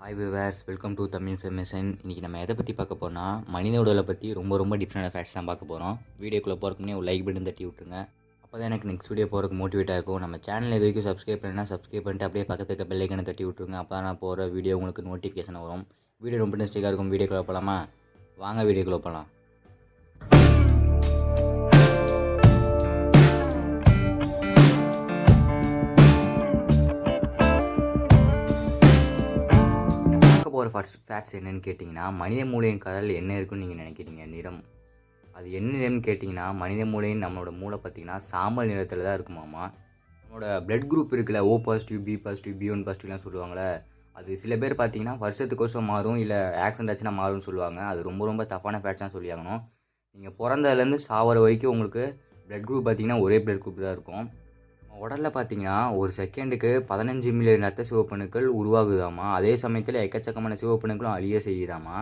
Hi viewers, welcome to Tamil information. இன்றைக்கி நம்ம எதை பற்றி பார்க்க போனால் மனித உடலை பற்றி ரொம்ப டிஃப்ரெண்டான ஃபேக்ட்ஸ் தான் பார்க்க போகிறோம். வீடியோக்குள்ளே போகிறக்கு முன்னே ஒரு லைக் பட்டன் தட்டி விட்டுருங்க. அப்போ தான் எனக்கு நெக்ஸ்ட் வீடியோ போகிறதுக்கு மோட்டிவேட் ஆகும். நம்ம சேனல் இது வரைக்கும் சப்ஸ்கிரைப் பண்ணால் சப்ஸ்கிரைப் பண்ணிட்டு அப்படியே பக்கத்துக்கு பெல் ஐக்கனை தட்டி விட்டுருங்க. அப்போ தான் நான் போகிற வீடியோ உங்களுக்கு நோட்டிஃபிகேஷன் வரும். வீடியோ ரொம்ப இன்ட்ரெஸ்டிங்காக இருக்கும். வீடியோக்குள்ளே போகலாமா? வாங்க வீடியோக்குள்ளே போகலாம். ஒரு ஃபேக்ட்ஸ் என்னென்னு கேட்டிங்கன்னா, மனித மூளையின் கலரில் என்ன இருக்குன்னு நீங்கள் நினைக்கிறீங்க? நிறம். அது என்ன நிறம்னு கேட்டிங்கன்னா, மனித மூளையின் நம்மளோட மூளை பார்த்திங்கன்னா சாம்பல் நிறத்தில் தான் இருக்குமாமா. நம்மளோட பிளட் குரூப் இருக்குல்ல, O positive, B positive, B1 பாசிட்டிவ்லாம் சொல்லுவாங்களே, அது சில பேர் பார்த்திங்கன்னா வருஷத்துக்கு வருஷம் மாறும், இல்லை ஆக்சிடென்ட் ஆச்சுன்னா மாறும்னு சொல்லுவாங்க. அது ரொம்ப தப்பான ஃபேக்ட்ஸ் தான் சொல்லி ஆகணும். நீங்கள் பிறந்ததுலேருந்து சாவர வரைக்கும் உங்களுக்கு பிளட் குரூப் பார்த்திங்கன்னா ஒரே பிளட் குரூப் தான் இருக்கும். உடலில் பார்த்தீங்கன்னா ஒரு செகண்டுக்கு 15 மில்லியன் ரத்த சிவப்பணுக்கள் உருவாகுதாமா. அதே சமயத்தில் எக்கச்சக்கமான சிவப்பணுக்களும் அழிய செய்யுதாமா.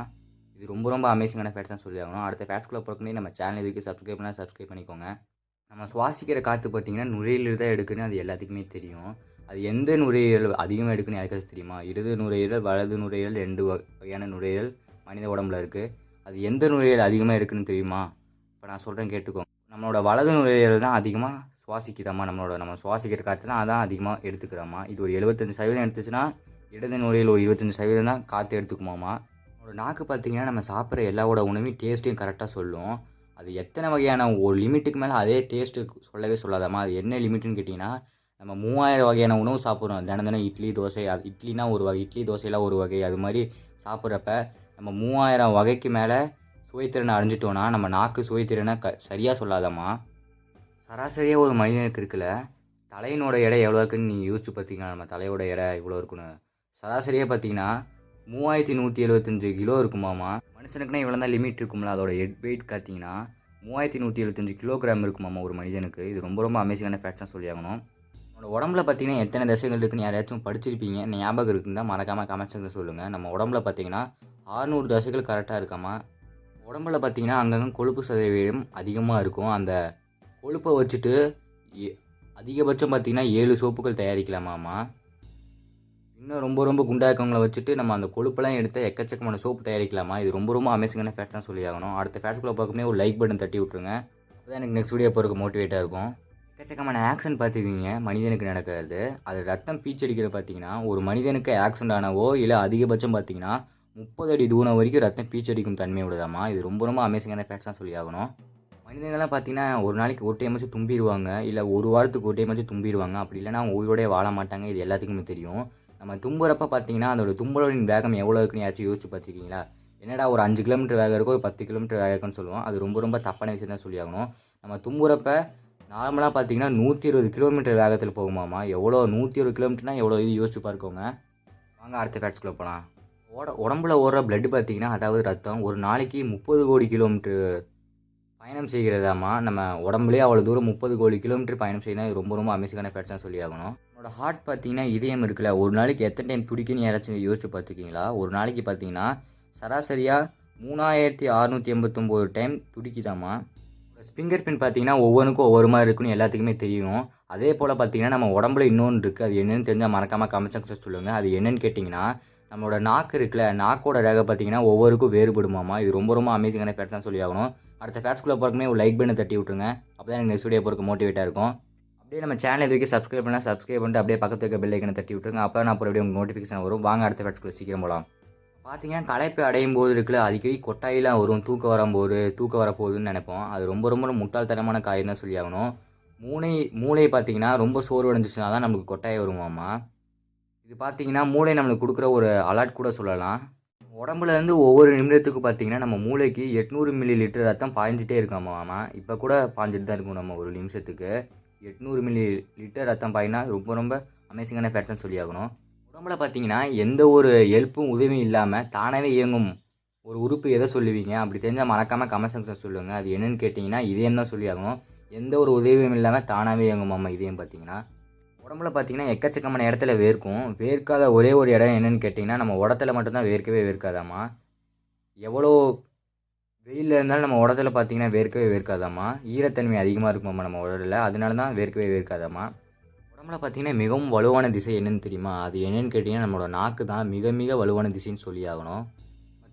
இது ரொம்ப அமேசிங்கான ஃபேக்ட்ஸ் தான் சொல்லி ஆகணும். அடுத்த ஃபேக்ட்ஸ்குள்ளே போகிறக்குனே நம்ம சேனல் இதுக்கு சப்ஸ்கிரைப் பண்ணால் சப்ஸ்கிரைப் பண்ணிக்கோங்க. நம்ம சுவாசிக்கிற காற்று பார்த்திங்கன்னா நுரையீரல் தான் எடுக்குன்னு அது எல்லாத்துக்குமே தெரியும். அது எந்த நுரையீரல் அதிகமாக எடுக்குன்னு யாருக்காச்சும் தெரியுமா? இடது நுரையீரல், வலது நுரையீரல், 2 வகையான நுரையீரல் மனித உடம்புல இருக்குது. அது எந்த நுரையீரல் அதிகமாக இருக்குன்னு தெரியுமா? இப்போ நான் சொல்கிறேன் கேட்டுக்கோங்க. நம்மளோட வலது நுரையீரல் தான் அதிகமாக சுவாசிக்குதாம்மா. நம்ம சுவாசிக்கிற காற்றுனா அதான் அதிகமாக எடுத்துக்கிறோமா. இது ஒரு 75% எடுத்துச்சுன்னா இடது நுரையில் ஒரு 25% தான் காற்று எடுத்துக்குமாமா. நம்மளோட நாக்கு பார்த்திங்கன்னா நம்ம சாப்பிட்ற எல்லாவோட உணவையும் டேஸ்ட்டையும் கரெக்டாக சொல்லும். அது எத்தனை வகையான ஒரு லிமிட்டுக்கு மேலே அதே டேஸ்ட்டு சொல்லவே சொல்லாதாம்மா. அது என்ன லிமிட்டுன்னு கேட்டிங்கன்னா, நம்ம 3000 வகையான உணவு சாப்பிட்றோம் தினம் இட்லி, தோசை. அது இட்லினா ஒரு வகை, இட்லி தோசையெல்லாம் ஒரு வகை. அது மாதிரி சாப்பிட்றப்ப நம்ம 3000 வகைக்கு மேலே சுவைத்திறனை அடைஞ்சிட்டோன்னா நம்ம நாக்கு சுவைத்திறனை சரியாக சொல்லாதாம்மா. சராசரியாக ஒரு மனிதனுக்கு இருக்குல்ல, தலையினோட எடை எவ்வளோ இருக்குன்னு நீங்கள் யோசிச்சு பார்த்தீங்கன்னா, நம்ம தலையோட எடை இவ்வளோ இருக்குன்னு சராசரியாக பார்த்தீங்கன்னா 3175 கிலோ இருக்குமாமா. மனுஷனுக்குன்னா இவ்வளோ தான் லிமிட் இருக்கும்ல. அதோட ஹெட் வெயிட் பார்த்தீங்கன்னா 3175 கிலோகிராம் இருக்குமாமா ஒரு மனிதனுக்கு. இது ரொம்ப அமேசிங்கான ஃபேக்ட்ஸ் தான் சொல்லி ஆகணும். நம்மளோட உடம்புல பார்த்தீங்கன்னா எத்தனை தசைகள் இருக்குன்னு யாராச்சும் படிச்சிருப்பீங்க, ஞாபகம் இருக்குன்னு தான் மறக்காமல் கமெண்ட் செக்ஷனில் சொல்லுங்கள். நம்ம உடம்புல பார்த்தீங்கன்னா 600 தசைகள் கரெக்டாக இருக்காமா. உடம்புல பார்த்தீங்கன்னா அங்கங்கே கொழுப்பு சதவீதம் அதிகமாக இருக்கும். அந்த கொழுப்பை வச்சுட்டு அதிகபட்சம் பார்த்திங்கன்னா 7 சோப்புகள் தயாரிக்கலாமாம்மா. இன்னும் ரொம்ப குண்டாக இருக்கவங்கள வச்சுட்டு நம்ம அந்த கொழுப்பெல்லாம் எடுத்து எக்கச்சக்கமான சோப்பு தயாரிக்கலாமா. இது ரொம்ப அமேசிங்கான ஃபேக்ட்ஸ் தான் சொல்லி ஆகணும். அடுத்த ஃபேக்ட்ஸ்குள்ளே பார்க்கணுமே ஒரு லைக் பட்டன் தட்டி விட்ருங்க. அப்போ தான் எனக்கு நெக்ஸ்ட் வீடியோ போகிறதுக்கு மோட்டிவேட்டாக இருக்கும். எக்கச்சக்கமான ஆக்சிடென்ட் பார்த்துக்கிங்க மனிதனுக்கு நடக்கிறது. அது ரத்தம் பீச்சடிக்கிற பார்த்திங்கன்னா ஒரு மனிதனுக்கு ஆக்சிடென்ட் ஆனவோ இல்லை அதிகபட்சம் பார்த்திங்கன்னா 30 அடி தூரம் வரைக்கும் ரத்தம் பீச்சடிக்கும் தன்மை விடுதாமா. இது ரொம்ப அமேசிங்கான ஃபேக்ட்ஸ் தான் சொல்லி ஆகணும். மனிதர்கள்லாம் பார்த்தீங்கன்னா ஒரு நாளைக்கு ஒரு டைமாச்சும் தும்பிடுவாங்க, இல்லை ஒரு வாரத்துக்கு ஒரு டைமாச்சும் தும்பிடுவாங்க. அப்படி இல்லைனா அவங்க உயிரோடய வாழ மாட்டாங்க. இது எல்லாத்துக்குமே தெரியும். நம்ம தும்புறப்ப பார்த்தீங்கன்னா அதோட தும்பலின் வேகம் எவ்வளோ இருக்குன்னு யாச்சும் யோசிச்சு பார்த்துருக்கீங்களா? என்னடா ஒரு 5 கிலோமீட்டர் வேகம் இருக்கும், ஒரு 10 கிலோமீட்டர் வேகம் இருக்குன்னு சொல்லுவோம். அது ரொம்ப தப்பான விஷயம் தான் சொல்லி ஆகணும். நம்ம தும்புறப்ப நார்மலாக பார்த்தீங்கன்னா 120 கிலோமீட்டர் வேகத்தில் போகுமாமா. எவ்வளோ 120 கிலோமீட்டர்னால் எவ்வளோ இது யோசிச்சு பார்க்கோங்க. வாங்க அடுத்த ஃபேக்ட்ஸ்குள்ளே போகலாம். உடம்புல ஓடுற பிளட்டு பார்த்தீங்கன்னா, அதாவது ரத்தம் ஒரு நாளைக்கு 30 கோடி கிலோமீட்டர் பயணம் செய்கிறதாமா. நம்ம உடம்புலேயே அவ்வளோ தூரம் 30 கோடி கிலோமீட்டர் பயணம் செய்யணும். இது ரொம்ப அமேசிங்கான ஃபேக்ட்ஸ் தான் சொல்லி ஆகணும். நம்மளோட ஹார்ட் பார்த்தீங்கன்னா இதயம் இருக்குல்ல, ஒரு நாளைக்கு எத்தனை டைம் துடிக்குன்னு யாராச்சும் யோசிச்சு பார்த்துருக்கீங்களா? ஒரு நாளைக்கு பார்த்தீங்கன்னா சராசரியாக 3689 டைம் துடிக்குதாமா. ஃபிங்கர் பிரிண்ட் பார்த்தீங்கன்னா ஒவ்வொன்றுக்கும் ஒவ்வொரு மாதிரி இருக்குன்னு எல்லாத்துக்குமே தெரியும். அதே போல் பார்த்தீங்கன்னா நம்ம உடம்புல இன்னொன்று இருக்குது. அது என்னென்னு தெரிஞ்சால் மறக்காமல் கமெண்ட் செக்ஷன் சொல்லுங்கள். அது என்னென்னு கேட்டிங்கன்னா, நம்மளோட நாக்கு இருக்குல்ல, நாக்கோட ரேகை பார்த்தீங்கன்னா ஒவ்வொருக்கும் வேறுபடுமாமா. இது ரொம்ப அமேசிங்கான ஃபேக்ட்ஸ் தான் சொல்லி ஆகணும். அடுத்த ஃபேக்ட்ஸ்குள்ளே போகிறக்குமே ஒரு லைக் பட்டன் தட்டி விட்ருங்க. அப்போ தான் எனக்கு நெக்ஸ்ட் வீடியோ போகிறக்கு மோட்டிவேட்டாக இருக்கும். அப்படியே நம்ம சேனல் இது வரைக்கும் சப்ஸ்கிரைப் பண்ணால் சப்ஸ்கிரைப் பண்ணிட்டு அப்படியே பக்கத்து இருக்க பெல் ஐக்கனை தட்டி விட்ருங்க. அப்போ நான் அப்புறம் உங்களுக்கு நோட்டிஃபிகேஷன் வரும். வாங்க அடுத்த ஃபேக்ட்ஸ்குள்ளே சீக்கிரம் போகலாம். பார்த்தீங்கன்னா களைப்பு அடையும் போது இருக்குல்ல, அடிக்கடி கொட்டாயெல்லாம் வரும். தூக்கம் வரப்போகுதுன்னு நினைப்போம். அது ரொம்ப முட்டாள்தனமான காரியம் தான் சொல்லி ஆகணும். மூளை பார்த்தீங்கன்னா ரொம்ப சோர்வடைஞ்சிச்சுனா தான் நம்மளுக்கு கொட்டாயம் வருமாமா. இது பார்த்தீங்கன்னா மூளை நம்மளுக்கு கொடுக்குற ஒரு அலர்ட் கூட சொல்லலாம். உடம்புலேருந்து ஒவ்வொரு நிமிடத்துக்கு பார்த்தீங்கன்னா நம்ம மூளைக்கு 800 மில்லி லிட்டர் ரத்தம் பாய்ஞ்சிட்டே இருக்காமாமா. இப்போ கூட பாய்ஞ்சிட்டு தான் இருக்கும். நம்ம ஒரு நிமிஷத்துக்கு 800 மில்லி லிட்டர் ரத்தம் பாயினா ரொம்ப அமேசிங்கான ஃபேக்ட்ஸ்னு சொல்லி ஆகணும். உடம்புல பார்த்தீங்கன்னா எந்த ஒரு ஹெல்ப்பும் உதவியும் இல்லாமல் தானாகவே இயங்கும் ஒரு உறுப்பு எதை சொல்லுவீங்க? அப்படி தெரிஞ்சால் மறக்காமல் கமெண்ட் செக்ஷன் சொல்லுங்கள். அது என்னென்னு கேட்டிங்கன்னா இதயம் தான் சொல்லி ஆகணும். எந்த ஒரு உதவியும் இல்லாமல் தானாகவே இயங்குமாமா இதயம் பார்த்தீங்கன்னா. உடம்புல பார்த்தீங்கன்னா எக்கச்சக்கமான இடத்துல வேர்க்கும். வேர்க்காத ஒரே ஒரு இடம் என்னென்னு கேட்டிங்கன்னா நம்ம உடத்துல மட்டும்தான் வேர்க்கவே வேர்க்காதாம்மா. எவ்வளோ வெயிலில் இருந்தாலும் நம்ம உடத்துல பார்த்தீங்கன்னா வேர்க்கவே வேர்க்காதாம்மா. ஈரத்தன்மை அதிகமாக இருக்குமாம்மா நம்ம உடலில். அதனால தான் வேர்க்கவே வேர்க்காதாம்மா. உடம்புல பார்த்தீங்கன்னா மிகவும் வலுவான திசை என்னன்னு தெரியுமா? அது என்னன்னு கேட்டிங்கன்னா, நம்மளோட நாக்கு தான் மிக மிக வலுவான திசைன்னு சொல்லியாகணும்.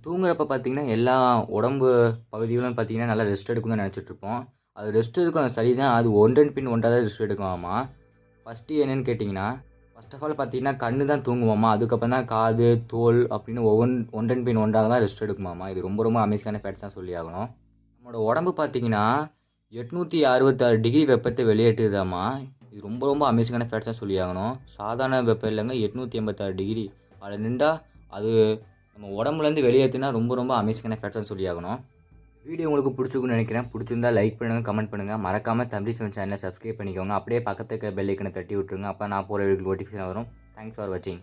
தூங்குறப்ப பார்த்தீங்கன்னா, எல்லா உடம்பு பகுதிகளும் பார்த்தீங்கன்னா, நல்லா ரெஸ்ட் எடுக்கணும்னு நெனச்சிட்டுருப்போம். அது ரெஸ்ட் எடுக்கும் சரிதான். அது ஒன்றன் பின் ஒன்றா தான் ரெஸ்ட் எடுக்குமாமா. ஃபர்ஸ்ட்டு என்னன்னு கேட்டிங்கன்னா, ஃபர்ஸ்ட் ஆஃப் ஆல் பார்த்தீங்கன்னா, கண்ணு தான் தூங்குமாமா. அதுக்கப்புறம் தான் காது, தோல் அப்படின்னு ஒன்றன் பின் ஒன்றாக தான் ரெஸ்ட் எடுக்குமாமா. இது ரொம்ப ரொம்ப அமேசிங்கான ஃபேக்ட்ஸ் தான் சொல்லியாகணும். நம்மளோட உடம்பு பார்த்தீங்கன்னா, 866 டிகிரி வெப்பத்த வெளியேற்றுதாம்மா. இது ரொம்ப ரொம்ப அமேசிங்கான ஃபேக்ட்ஸ் தான் சொல்லியாகணும். சாதாரண வெப்பம் இல்லங்க. 886 டிகிரி. அதில நின்டா அது நம்ம உடம்புலேருந்து வெளியேத்துனா ரொம்ப ரொம்ப அமேசிங்கான ஃபேக்ட்ஸ் தான் சொல்லியாகணும். வீடியோ உங்களுக்கு பிடிச்சிருக்குன்னு நினைக்கிறேன். பிடிச்சிருந்தா லைக் பண்ணுங்க, கமெண்ட் பண்ணுங்க. மறக்காம தம்பி ஃபிலிம் சேனலை சப்ஸ்கிரைப் பண்ணிக்கோங்க. அப்படியே பக்கத்துல இருக்க பெல் ஐக்கனை தட்டி விட்டுருங்க. அப்போ நான் போகிற வீடியோ நோட்டிஃபிகேஷன் வரும். தேங்க்ஸ் ஃபார் வாட்சிங்.